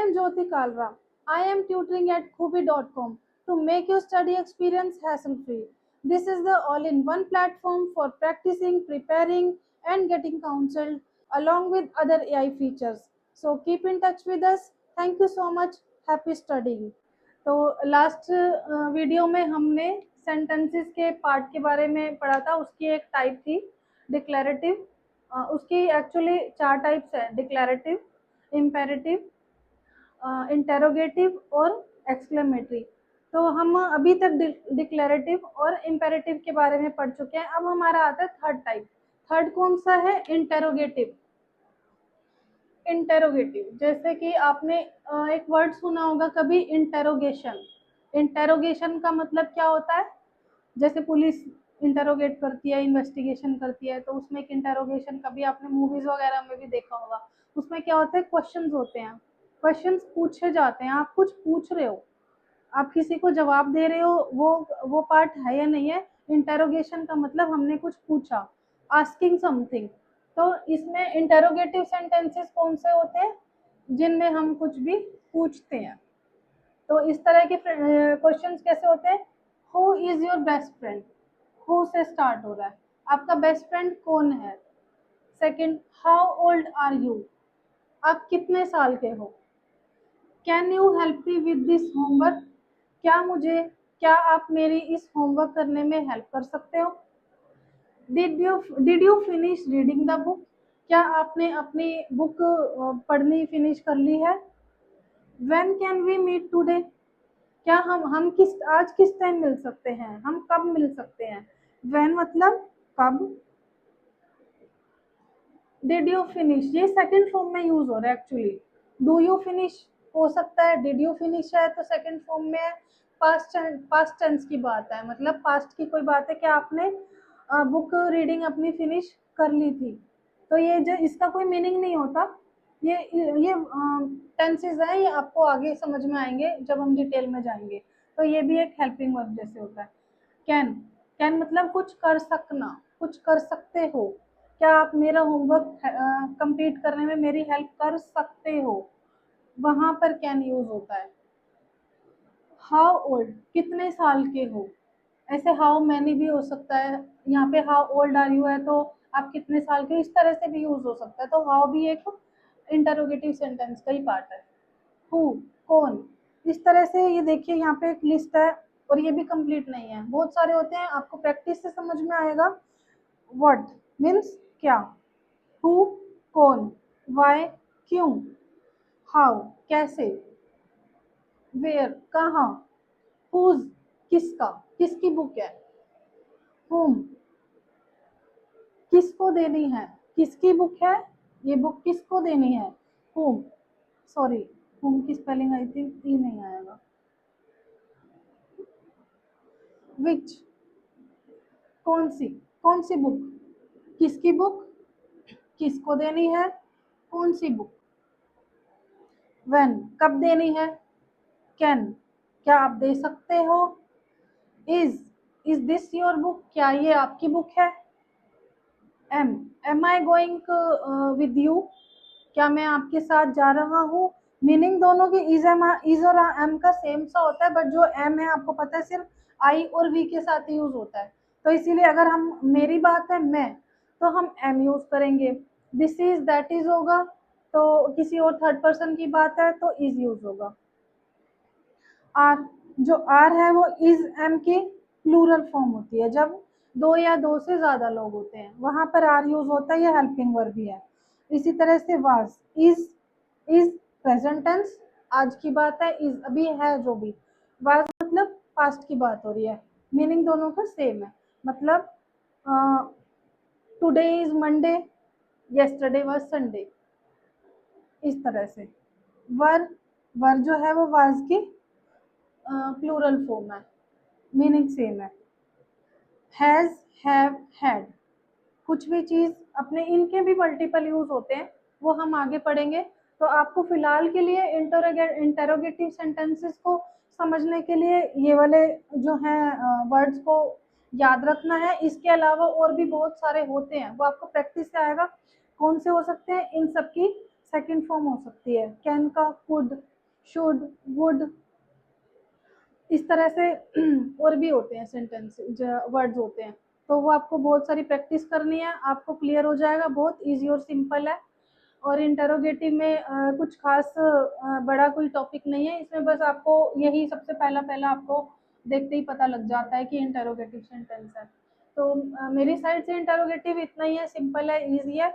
am Jyoti Kalra. I am tutoring at Kubi.com to make your study experience hassle-free. This is the all-in-one platform for practicing, preparing, and getting counseled along with other AI features. So keep in touch with us. Thank you so much. Happy studying. तो last video में हमने sentences के part के बारे में पढ़ा था। उसकी एक टाइप थी डिक्लेरेटिव। उसकी एक्चुअली 4 टाइप्स है, डिक्लेरेटिव, इम्पेरेटिव, इंटेरोगेटिव और एक्सक्लेमेटरी। तो हम अभी तक डिक्लेरेटिव और इम्पेरेटिव के बारे में पढ़ चुके हैं। अब हमारा आता है थर्ड टाइप। थर्ड कौन सा है? इंटेरोगेटिव। इंटेरोगेटिव जैसे कि आपने एक वर्ड सुना होगा कभी, इंटेरोगेशन। इंटेरोगेशन का मतलब क्या होता है? जैसे पुलिस इंटेरोगेट करती है, इन्वेस्टिगेशन करती है, तो उसमें एक इंटेरोगेशन, कभी आपने मूवीज वगैरह में भी देखा होगा। उसमें क्या होता है? क्वेश्चंस होते हैं, क्वेश्चंस पूछे जाते हैं। आप कुछ पूछ रहे हो, आप किसी को जवाब दे रहे हो, वो पार्ट है या नहीं है? इंटेरोगेशन का मतलब हमने कुछ पूछा, आस्किंग समथिंग। तो इसमें इंटेरोगेटिव सेंटेंसेस कौन से होते हैं? जिनमें हम कुछ भी पूछते हैं। तो इस तरह के क्वेश्चंस कैसे होते हैं? Who is your best friend? Who से स्टार्ट हो रहा है, आपका बेस्ट फ्रेंड कौन है। Second, how old are you? आप कितने साल के हो। Can you help me with this homework? क्या आप मेरी इस होमवर्क करने में हेल्प कर सकते हो। Did you finish reading the book? क्या आपने अपनी बुक पढ़नी फिनिश कर ली है। When can we meet today? क्या हम आज किस टाइम मिल सकते हैं, हम कब मिल सकते हैं। व्हेन मतलब कब। डिड यू फिनिश, ये सेकंड फॉर्म में यूज हो रहा है एक्चुअली। डू यू फिनिश हो सकता है, डिड यू फिनिश है तो सेकंड फॉर्म में पास्ट टेंस की बात है, मतलब पास्ट की कोई बात है कि आपने बुक रीडिंग अपनी फिनिश कर ली थी। तो ये जो इसका कोई मीनिंग नहीं होता, ये टेंसेस हैं, ये आपको आगे समझ में आएंगे जब हम डिटेल में जाएंगे। तो ये भी एक हेल्पिंग वर्ब जैसे होता है। कैन, कैन मतलब कुछ कर सकना, कुछ कर सकते हो। क्या आप मेरा होमवर्क कंप्लीट करने में मेरी हेल्प कर सकते हो, वहां पर कैन यूज होता है। हाउ ओल्ड, कितने साल के हो। ऐसे हाउ मैनी भी हो सकता है, यहाँ पे हाउ ओल्ड आर यू है तो आप कितने साल के हो, इस तरह से भी यूज हो सकता है। तो हाउ भी एक इंटरोगेटिव सेंटेंस का ही पार्ट है। हु, कौन। इस तरह से ये देखिए यहाँ पे एक लिस्ट है, और ये भी कंप्लीट नहीं है, बहुत सारे होते हैं, आपको प्रैक्टिस से समझ में आएगा। व्हाट मीन्स क्या, हु कौन, वाई क्यों, हाउ कैसे, वेयर कहाँ, हुज किसका, किसकी बुक है, हुम किसको देनी है, किसकी बुक है, ये बुक किसको देनी है। हुम, सॉरी हुम की स्पेलिंग आई थिंक ई नहीं आएगा। विच, कौन सी बुक, किसकी बुक, किसको देनी है, कौन सी बुक। व्हेन, कब देनी है। कैन, क्या आप दे सकते हो। इज दिस योर बुक, क्या ये आपकी बुक है। Am I going with you, क्या मैं आपके साथ जा रहा हूँ। मीनिंग दोनों की इज और एम का सेम सा होता है, बट जो एम है आपको पता है सिर्फ आई और वी के साथ ही यूज होता है। तो इसीलिए अगर हम मेरी बात है मैं, तो हम एम यूज करेंगे। दिस इज दैट इज होगा, तो किसी और थर्ड पर्सन की बात है तो इज यूज होगा। आर, जो आर है वो इज एम की प्लूरल फॉर्म होती है, जब दो या दो से ज्यादा लोग होते हैं वहां पर आर यूज होता है, ये हेल्पिंग वर्ब भी है। इसी तरह से वाज, इज प्रेजेंट टेंस, आज की बात है, इज अभी है जो भी। वाज मतलब पास्ट की बात हो रही है। मीनिंग दोनों का सेम है, मतलब today is Monday, yesterday was Sunday, इस तरह से। वर, वर जो है वो वाज की प्लूरल फॉर्म है, मीनिंग सेम है। हैज, हैव, हैड, कुछ भी चीज अपने, इनके भी मल्टीपल यूज होते हैं, वो हम आगे पढ़ेंगे। तो आपको फिलहाल के लिए इंटरोगेटिव सेंटेंसेस को समझने के लिए ये वाले जो हैं वर्ड्स को याद रखना है। इसके अलावा और भी बहुत सारे होते हैं, वो आपको प्रैक्टिस से आएगा। कौन से हो सकते हैं, इन सब की सेकंड फॉर्म हो सकती है कैन का कुड, शुड, वुड, इस तरह से और भी होते हैं सेंटेंस वर्ड्स होते हैं। तो वो आपको बहुत सारी प्रैक्टिस करनी है, आपको क्लियर हो जाएगा, बहुत इजी और सिंपल है। और इंटरोगेटिव में कुछ खास बड़ा कोई टॉपिक नहीं है इसमें, बस आपको यही सबसे पहला पहला आपको देखते ही पता लग जाता है कि इंटरोगेटिव सेंटेंस है। तो मेरी साइड से इंटरोगेटिव इतना ही है, सिंपल है, इजी है।